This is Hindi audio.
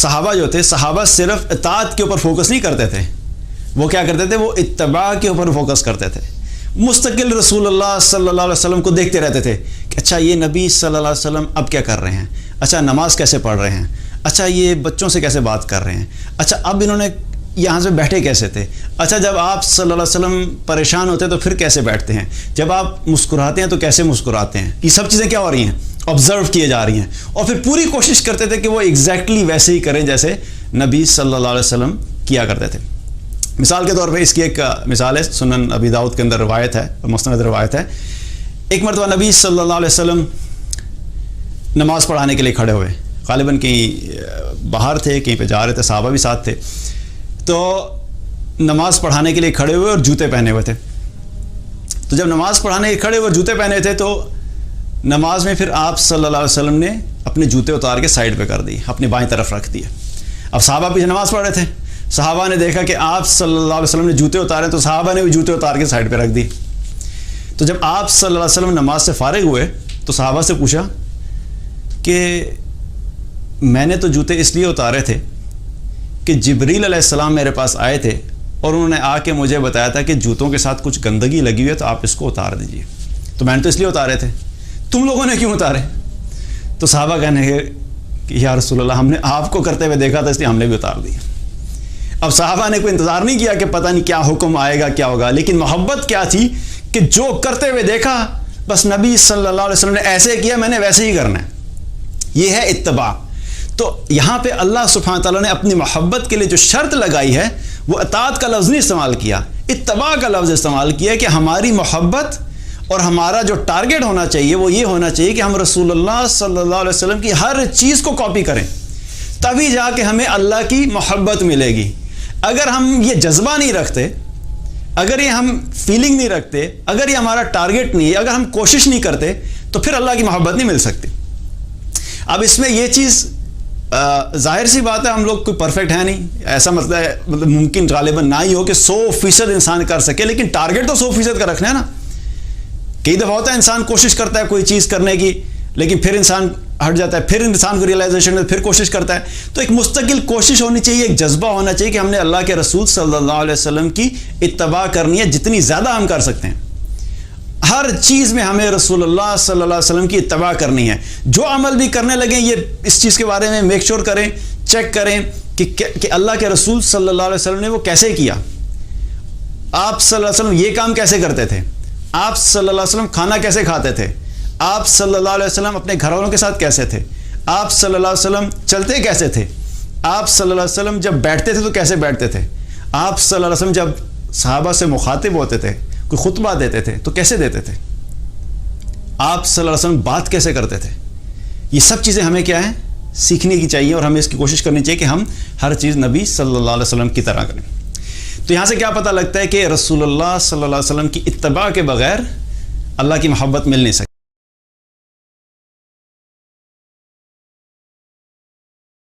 सहाबा जो थे, सहाबा सिर्फ इताअत के ऊपर फोकस नहीं करते थे, वो क्या करते थे, वो इत्तबा के ऊपर फोकस करते थे। मुस्तकिल रसूलुल्लाह सल्लल्लाहु अलैहि वसल्लम को देखते रहते थे कि अच्छा ये नबी सल्लल्लाहु अलैहि वसल्लम अब क्या कर रहे हैं, अच्छा नमाज कैसे पढ़ रहे हैं, अच्छा ये बच्चों से कैसे बात कर रहे हैं, अच्छा अब इन्होंने यहाँ से बैठे कैसे थे, अच्छा जब आप सल्लल्लाहु अलैहि वसल्लम परेशान होते हैं तो फिर कैसे बैठते हैं, जब आप मुस्कुराते हैं तो कैसे मुस्कुराते हैं। ये सब चीज़ें क्या हो रही हैं, ऑब्जर्व किए जा रही हैं। और फिर पूरी कोशिश करते थे कि वो एग्जैक्टली वैसे ही करें जैसे नबी सल्लल्लाहु अलैहि वसल्लम किया करते थे। मिसाल के तौर पे इसकी एक मिसाल है, सुनन अबी दाऊद के अंदर रवायत है, मुस्नद रवायत है। एक मरतबा नबी सल्लल्लाहु अलैहि वसल्लम नमाज़ पढ़ाने के लिए खड़े हुए, ग़ालिबन कहीं बाहर थे, कहीं पे जा रहे थे, सहाबा भी साथ थे, तो नमाज़ पढ़ाने के लिए खड़े हुए और जूते पहने हुए थे। तो जब नमाज़ पढ़ाने के खड़े हुए और जूते पहने थे तो नमाज में फिर आप सल्लल्लाहु अलैहि वसल्लम ने अपने जूते उतार के साइड पे कर दिए, अपनी बाईं तरफ रख दिए। अब सहाबा पीछे नमाज़ पढ़ रहे थे, सहाबा ने देखा कि आप सल्लल्लाहु अलैहि वसल्लम ने जूते उतारे, तो सहाबा ने भी जूते उतार के साइड पे रख दी। तो जब आप सल्लल्लाहु अलैहि वसल्लम नमाज से फारिग हुए तो सहाबा से पूछा कि मैंने तो जूते इसलिए उतारे थे कि जिब्रील अलैहिस्सलाम मेरे पास आए थे और उन्होंने आके मुझे बताया था कि जूतों के साथ कुछ गंदगी लगी हुई है तो आप इसको उतार दीजिए, तो मैंने तो इसलिए उतारे थे, तुम लोगों ने क्यों उतारे? तो सहाबा कहने लगे कि या रसूलल्लाह हमने आपको करते हुए देखा था इसलिए हमने भी उतार दिया। अब सहाबा ने कोई इंतज़ार नहीं किया कि पता नहीं क्या हुक्म आएगा क्या होगा, लेकिन मोहब्बत क्या थी कि जो करते हुए देखा बस नबी सल्लल्लाहु अलैहि वसल्लम ने ऐसे किया, मैंने वैसे ही करना है। ये है इत्तबा। तो यहाँ पे अल्लाह सुब्हानहू तआला ने अपनी मोहब्बत के लिए जो शर्त लगाई है वो अताअत का लफ्ज़ नहीं इस्तेमाल किया, इत्तबा का लफ्ज़ इस्तेमाल किया कि हमारी मोहब्बत और हमारा जो टारगेट होना चाहिए वो ये होना चाहिए कि हम रसूलुल्लाह सल्लल्लाहु अलैहि वसल्लम की हर चीज़ को कॉपी करें, तभी जाके हमें अल्लाह की मोहब्बत मिलेगी। अगर हम ये जज्बा नहीं रखते, अगर ये हम फीलिंग नहीं रखते, अगर ये हमारा टारगेट नहीं है, अगर हम कोशिश नहीं करते तो फिर अल्लाह की मोहब्बत नहीं मिल सकती। अब इसमें ये चीज़ जाहिर सी बात है, हम लोग कोई परफेक्ट है नहीं, ऐसा मतलब मुमकिन गालिबन ना ही हो कि 100% इंसान कर सके, लेकिन टारगेट तो 100% का रखना है ना। कई दफ़ा होता है इंसान कोशिश करता है कोई चीज़ करने की, लेकिन फिर इंसान हट जाता है, फिर इंसान को रियलाइजेशन में फिर कोशिश करता है। तो एक मुस्तकिल कोशिश होनी चाहिए, एक जज्बा होना चाहिए कि हमने अल्लाह के रसूल सल्लल्लाहु अलैहि वसल्लम की इत्तबा करनी है, जितनी ज़्यादा हम कर सकते हैं। हर चीज़ में हमें रसूलुल्लाह सल्लल्लाहु अलैहि वसल्लम की इत्तबा करनी है। जो अमल भी करने लगे ये इस चीज़ के बारे में मेक श्योर करें, चेक करें कि अल्लाह के रसूल सल्लल्लाहु अलैहि वसल्लम ने वो कैसे किया। आप सल्लल्लाहु अलैहि वसल्लम ये काम कैसे करते थे, आप सल्लल्लाहु अलैहि वसल्लम खाना कैसे खाते थे, आप सल्लल्लाहु अलैहि वसल्लम अपने घरवालों के साथ कैसे थे, आप सल्लल्लाहु अलैहि वसल्लम चलते कैसे थे, आप सल्लल्लाहु अलैहि वसल्लम जब बैठते थे तो कैसे बैठते थे, आप सल्लल्लाहु अलैहि वसल्लम जब सहाबा से मुखातिब होते थे, कोई खुतबा देते थे तो कैसे देते थे, आप सल्लल्लाहु अलैहि वसल्लम बात कैसे करते थे। ये सब चीज़ें हमें क्या है, सीखने की चाहिए और हमें इसकी कोशिश करनी चाहिए कि हम हर चीज़ नबी सल्लल्लाहु अलैहि वसल्लम की तरह करें। तो यहाँ से क्या पता लगता है कि रसूलुल्लाह सल्लल्लाहु अलैहि वसल्लम की इत्तबा के बगैर अल्लाह की मोहब्बत मिल नहीं सकती।